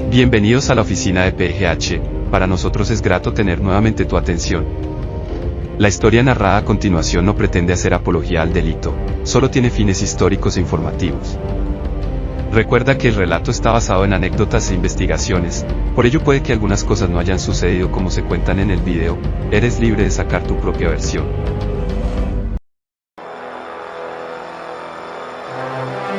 Bienvenidos a la oficina de PGH, para nosotros es grato tener nuevamente tu atención. La historia narrada a continuación no pretende hacer apología al delito, solo tiene fines históricos e informativos. Recuerda que el relato está basado en anécdotas e investigaciones, por ello puede que algunas cosas no hayan sucedido como se cuentan en el video, eres libre de sacar tu propia versión.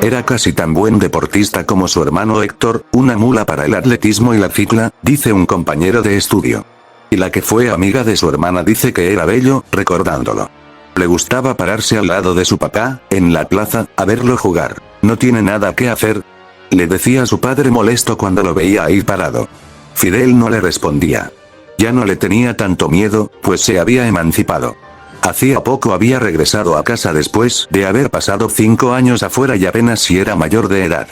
Era casi tan buen deportista como su hermano Héctor, una mula para el atletismo y la cicla, dice un compañero de estudio. Y la que fue amiga de su hermana dice que era bello, recordándolo. Le gustaba pararse al lado de su papá, en la plaza, a verlo jugar. ¿No tiene nada que hacer?, le decía a su padre molesto cuando lo veía ahí parado. Fidel no le respondía. Ya no le tenía tanto miedo, pues se había emancipado. Hacía poco había regresado a casa después de haber pasado 5 años afuera y apenas si era mayor de edad.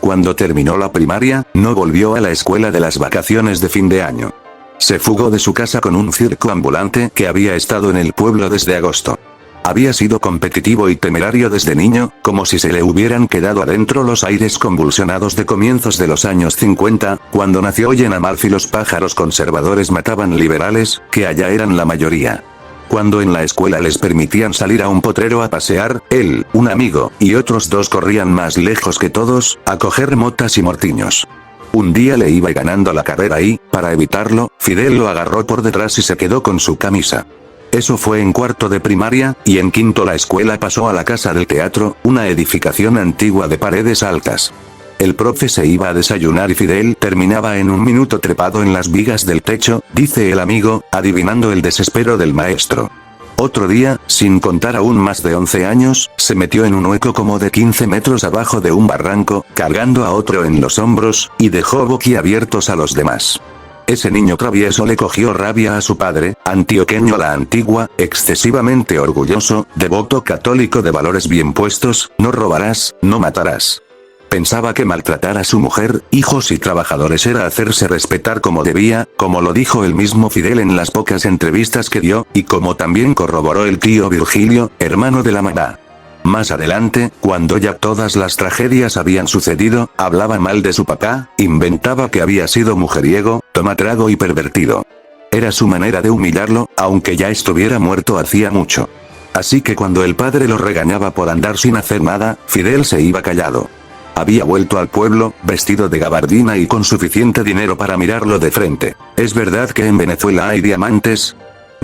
Cuando terminó la primaria, no volvió a la escuela de las vacaciones de fin de año. Se fugó de su casa con un circo ambulante que había estado en el pueblo desde agosto. Había sido competitivo y temerario desde niño, como si se le hubieran quedado adentro los aires convulsionados de comienzos de los años 50, cuando nació y en Amalfi los pájaros conservadores mataban liberales, que allá eran la mayoría. Cuando en la escuela les permitían salir a un potrero a pasear, él, un amigo, y otros 2 corrían más lejos que todos, a coger motas y mortiños. Un día le iba ganando la carrera y, para evitarlo, Fidel lo agarró por detrás y se quedó con su camisa. Eso fue en 4º de primaria, y en 5º la escuela pasó a la casa del teatro, una edificación antigua de paredes altas. El profe se iba a desayunar y Fidel terminaba en un minuto trepado en las vigas del techo, dice el amigo, adivinando el desespero del maestro. Otro día, sin contar aún más de 11 años, se metió en un hueco como de 15 metros abajo de un barranco, cargando a otro en los hombros, y dejó boquiabiertos a los demás. Ese niño travieso le cogió rabia a su padre, antioqueño a la antigua, excesivamente orgulloso, devoto católico de valores bien puestos, no robarás, no matarás. Pensaba que maltratar a su mujer, hijos y trabajadores era hacerse respetar como debía, como lo dijo el mismo Fidel en las pocas entrevistas que dio, y como también corroboró el tío Virgilio, hermano de la mamá. Más adelante, cuando ya todas las tragedias habían sucedido, hablaba mal de su papá, inventaba que había sido mujeriego, tomatrago y pervertido. Era su manera de humillarlo, aunque ya estuviera muerto hacía mucho. Así que cuando el padre lo regañaba por andar sin hacer nada, Fidel se iba callado. Había vuelto al pueblo, vestido de gabardina y con suficiente dinero para mirarlo de frente. ¿Es verdad que en Venezuela hay diamantes?,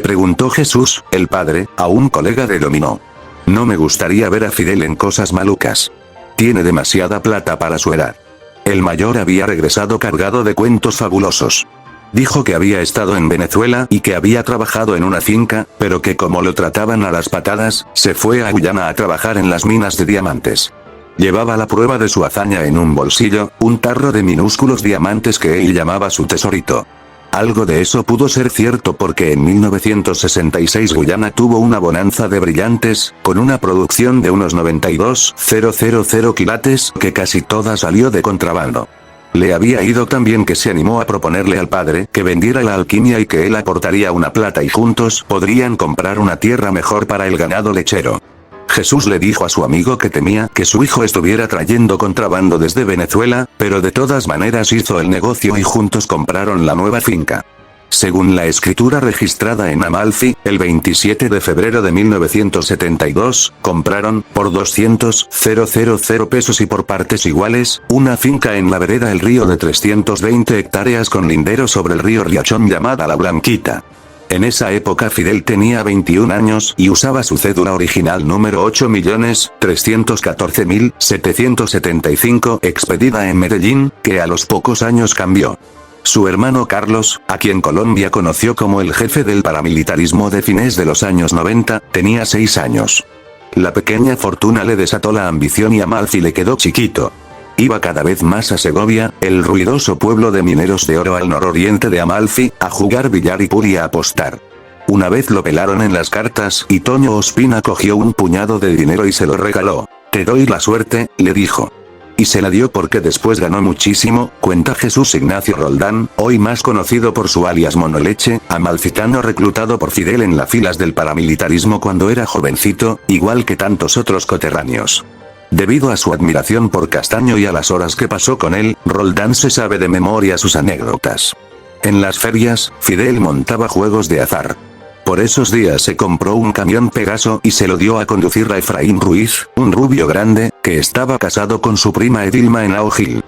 preguntó Jesús, el padre, a un colega de dominó. No me gustaría ver a Fidel en cosas malucas. Tiene demasiada plata para su edad. El mayor había regresado cargado de cuentos fabulosos. Dijo que había estado en Venezuela y que había trabajado en una finca, pero que como lo trataban a las patadas, se fue a Guyana a trabajar en las minas de diamantes. Llevaba la prueba de su hazaña en un bolsillo, un tarro de minúsculos diamantes que él llamaba su tesorito. Algo de eso pudo ser cierto porque en 1966 Guyana tuvo una bonanza de brillantes, con una producción de unos 92,000 quilates que casi toda salió de contrabando. Le había ido tan bien que se animó a proponerle al padre que vendiera la alquimia y que él aportaría una plata y juntos podrían comprar una tierra mejor para el ganado lechero. Jesús le dijo a su amigo que temía que su hijo estuviera trayendo contrabando desde Venezuela, pero de todas maneras hizo el negocio y juntos compraron la nueva finca. Según la escritura registrada en Amalfi, el 27 de febrero de 1972, compraron, por 200,000 pesos y por partes iguales, una finca en la vereda del río de 320 hectáreas con lindero sobre el río Riachón llamada La Blanquita. En esa época Fidel tenía 21 años y usaba su cédula original número 8.314.775, expedida en Medellín, que a los pocos años cambió. Su hermano Carlos, a quien Colombia conoció como el jefe del paramilitarismo de fines de los años 90, tenía 6 años. La pequeña fortuna le desató la ambición y Amalfi le quedó chiquito. Iba cada vez más a Segovia, el ruidoso pueblo de mineros de oro al nororiente de Amalfi, a jugar billar y pool y a apostar. Una vez lo pelaron en las cartas y Toño Ospina cogió un puñado de dinero y se lo regaló. Te doy la suerte, le dijo. Y se la dio porque después ganó muchísimo, cuenta Jesús Ignacio Roldán, hoy más conocido por su alias Monoleche, amalfitano reclutado por Fidel en las filas del paramilitarismo cuando era jovencito, igual que tantos otros coterráneos. Debido a su admiración por Castaño y a las horas que pasó con él, Roldán se sabe de memoria sus anécdotas. En las ferias, Fidel montaba juegos de azar. Por esos días se compró un camión Pegaso y se lo dio a conducir a Efraín Ruiz, un rubio grande, que estaba casado con su prima Edilma en Aogil.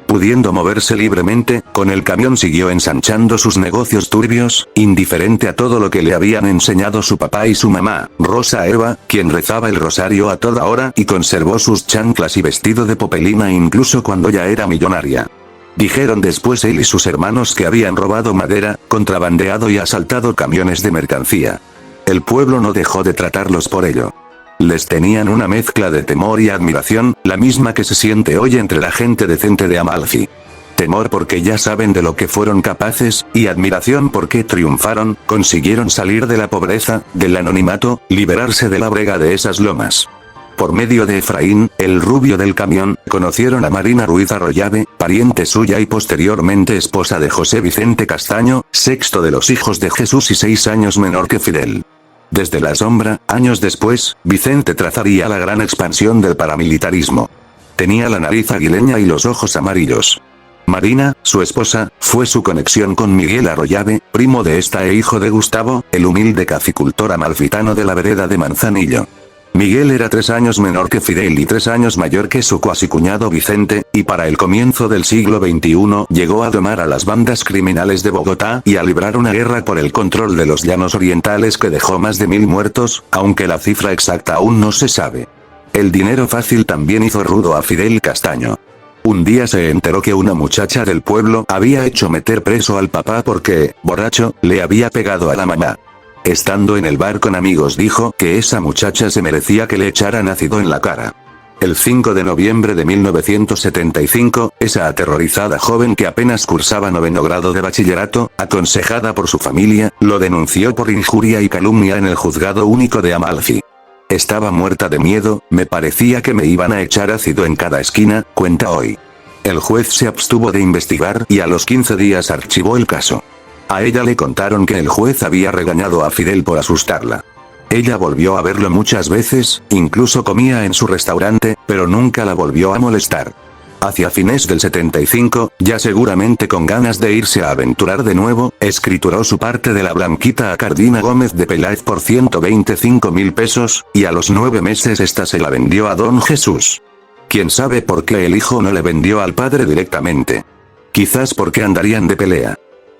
Pudiendo moverse libremente, con el camión siguió ensanchando sus negocios turbios, indiferente a todo lo que le habían enseñado su papá y su mamá, Rosa Eva, quien rezaba el rosario a toda hora y conservó sus chanclas y vestido de popelina incluso cuando ya era millonaria. Dijeron después él y sus hermanos que habían robado madera, contrabandeado y asaltado camiones de mercancía. El pueblo no dejó de tratarlos por ello. Les tenían una mezcla de temor y admiración, la misma que se siente hoy entre la gente decente de Amalfi. Temor porque ya saben de lo que fueron capaces, y admiración porque triunfaron, consiguieron salir de la pobreza, del anonimato, liberarse de la brega de esas lomas. Por medio de Efraín, el rubio del camión, conocieron a Marina Ruiz Arroyave, pariente suya y posteriormente esposa de José Vicente Castaño, sexto de los hijos de Jesús y 6 años menor que Fidel. Desde la sombra, años después, Vicente trazaría la gran expansión del paramilitarismo. Tenía la nariz aguileña y los ojos amarillos. Marina, su esposa, fue su conexión con Miguel Arroyave, primo de esta e hijo de Gustavo, el humilde caficultor amalfitano de la vereda de Manzanillo. Miguel era 3 años menor que Fidel y 3 años mayor que su cuasicuñado Vicente, y para el comienzo del siglo XXI llegó a domar a las bandas criminales de Bogotá y a librar una guerra por el control de los llanos orientales que dejó más de 1000 muertos, aunque la cifra exacta aún no se sabe. El dinero fácil también hizo rudo a Fidel Castaño. Un día se enteró que una muchacha del pueblo había hecho meter preso al papá porque, borracho, le había pegado a la mamá. Estando en el bar con amigos dijo que esa muchacha se merecía que le echaran ácido en la cara. El 5 de noviembre de 1975, esa aterrorizada joven que apenas cursaba 9º grado de bachillerato, aconsejada por su familia, lo denunció por injuria y calumnia en el juzgado único de Amalfi. Estaba muerta de miedo, me parecía que me iban a echar ácido en cada esquina, cuenta hoy. El juez se abstuvo de investigar y a los 15 días archivó el caso. A ella le contaron que el juez había regañado a Fidel por asustarla. Ella volvió a verlo muchas veces, incluso comía en su restaurante, pero nunca la volvió a molestar. Hacia fines del 75, ya seguramente con ganas de irse a aventurar de nuevo, escrituró su parte de La Blanquita a Cardina Gómez de Peláez por 125.000 pesos, y a los 9 meses esta se la vendió a Don Jesús. Quién sabe por qué el hijo no le vendió al padre directamente. Quizás porque andarían de pelea.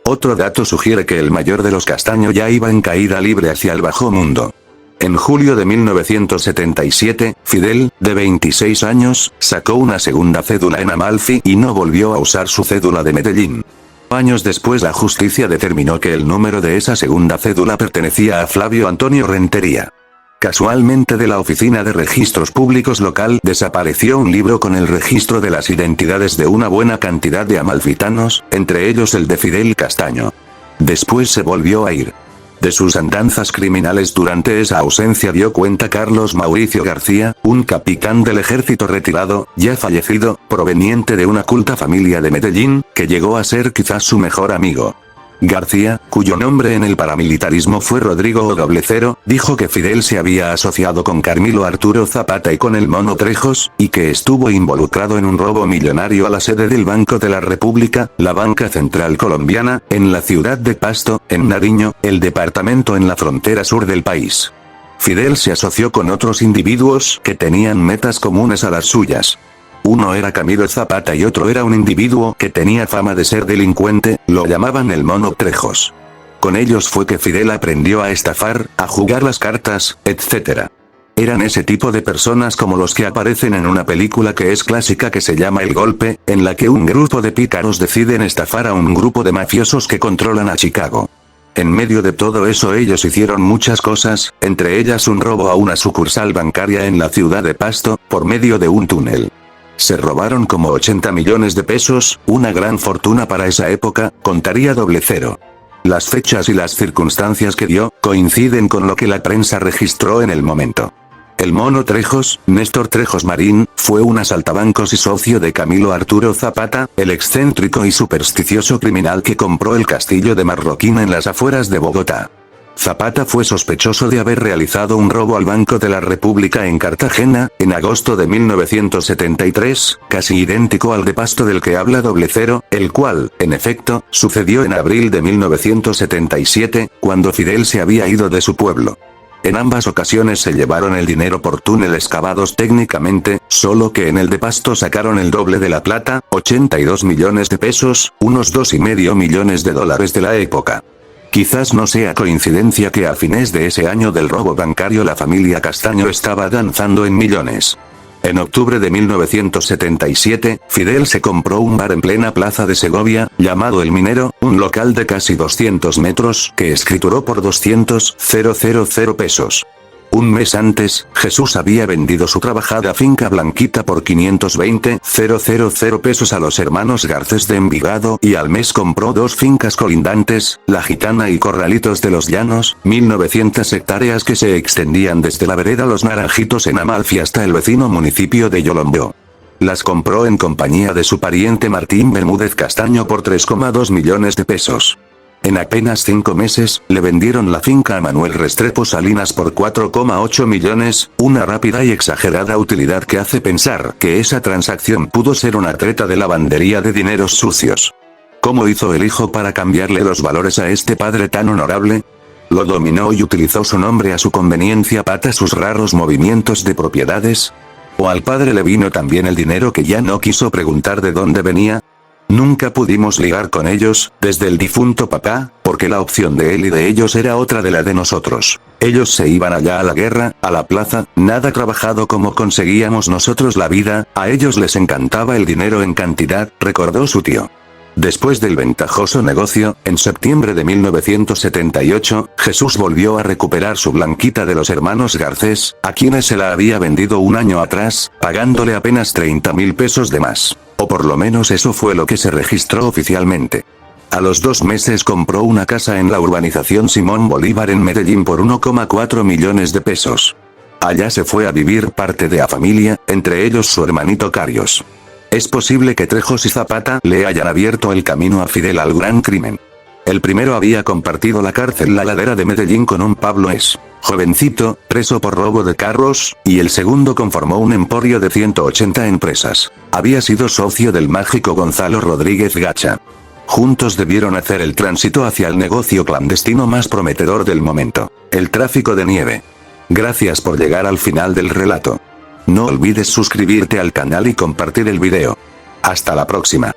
Otro dato sugiere que el mayor de los Castaño ya iba en caída libre hacia el bajo mundo. En julio de 1977, Fidel, de 26 años, sacó una segunda cédula en Amalfi y no volvió a usar su cédula de Medellín. Años después la justicia determinó que el número de esa segunda cédula pertenecía a Flavio Antonio Rentería. Casualmente de la Oficina de Registros Públicos local desapareció un libro con el registro de las identidades de una buena cantidad de amalfitanos, entre ellos el de Fidel Castaño. Después se volvió a ir. De sus andanzas criminales durante esa ausencia dio cuenta Carlos Mauricio García, un capitán del ejército retirado, ya fallecido, proveniente de una culta familia de Medellín, que llegó a ser quizás su mejor amigo. García, cuyo nombre en el paramilitarismo fue Rodrigo Cero, dijo que Fidel se había asociado con Carmilo Arturo Zapata y con el Mono Trejos, y que estuvo involucrado en un robo millonario a la sede del Banco de la República, la Banca Central Colombiana, en la ciudad de Pasto, en Nariño, el departamento en la frontera sur del país. Fidel se asoció con otros individuos que tenían metas comunes a las suyas. Uno era Camilo Zapata y otro era un individuo que tenía fama de ser delincuente, lo llamaban el Mono Trejos. Con ellos fue que Fidel aprendió a estafar, a jugar las cartas, etc. Eran ese tipo de personas como los que aparecen en una película que es clásica que se llama El Golpe, en la que un grupo de pícaros deciden estafar a un grupo de mafiosos que controlan a Chicago. En medio de todo eso ellos hicieron muchas cosas, entre ellas un robo a una sucursal bancaria en la ciudad de Pasto, por medio de un túnel. Se robaron como 80 millones de pesos, una gran fortuna para esa época, contaría Cero. Las fechas y las circunstancias que dio, coinciden con lo que la prensa registró en el momento. El Mono Trejos, Néstor Trejos Marín, fue un asaltabancos y socio de Camilo Arturo Zapata, el excéntrico y supersticioso criminal que compró el castillo de Marroquín en las afueras de Bogotá. Zapata fue sospechoso de haber realizado un robo al Banco de la República en Cartagena, en agosto de 1973, casi idéntico al de Pasto del que habla Cero, el cual, en efecto, sucedió en abril de 1977, cuando Fidel se había ido de su pueblo. En ambas ocasiones se llevaron el dinero por túneles cavados técnicamente, solo que en el de Pasto sacaron el doble de la plata, 82 millones de pesos, unos $2,5 millones de la época. Quizás no sea coincidencia que a fines de ese año del robo bancario la familia Castaño estaba danzando en millones. En octubre de 1977, Fidel se compró un bar en plena plaza de Segovia, llamado El Minero, un local de casi 200 metros, que escrituró por 200.000 pesos. Un mes antes, Jesús había vendido su trabajada finca Blanquita por 520.000 pesos a los hermanos Garcés de Envigado y al mes compró dos fincas colindantes, La Gitana y Corralitos de los Llanos, 1900 hectáreas que se extendían desde la vereda Los Naranjitos en Amalfi hasta el vecino municipio de Yolombó. Las compró en compañía de su pariente Martín Bermúdez Castaño por 3,2 millones de pesos. En apenas 5 meses, le vendieron la finca a Manuel Restrepo Salinas por 4,8 millones, una rápida y exagerada utilidad que hace pensar que esa transacción pudo ser una treta de lavandería de dineros sucios. ¿Cómo hizo el hijo para cambiarle los valores a este padre tan honorable? ¿Lo dominó y utilizó su nombre a su conveniencia para sus raros movimientos de propiedades? ¿O al padre le vino también el dinero que ya no quiso preguntar de dónde venía? Nunca pudimos ligar con ellos, desde el difunto papá, porque la opción de él y de ellos era otra de la de nosotros. Ellos se iban allá a la guerra, a la plaza, nada trabajado como conseguíamos nosotros la vida, a ellos les encantaba el dinero en cantidad, recordó su tío. Después del ventajoso negocio, en septiembre de 1978, Jesús volvió a recuperar su Blanquita de los hermanos Garcés, a quienes se la había vendido un año atrás, pagándole apenas 30.000 pesos de más. O por lo menos eso fue lo que se registró oficialmente. A los 2 meses compró una casa en la urbanización Simón Bolívar en Medellín por 1,4 millones de pesos. Allá se fue a vivir parte de la familia, entre ellos su hermanito Carios. Es posible que Trejos y Zapata le hayan abierto el camino a Fidel al gran crimen. El primero había compartido la cárcel La Ladera de Medellín con un Pablo S., jovencito, preso por robo de carros, y el segundo conformó un emporio de 180 empresas. Había sido socio del mágico Gonzalo Rodríguez Gacha. Juntos debieron hacer el tránsito hacia el negocio clandestino más prometedor del momento, el tráfico de nieve. Gracias por llegar al final del relato. No olvides suscribirte al canal y compartir el video. Hasta la próxima.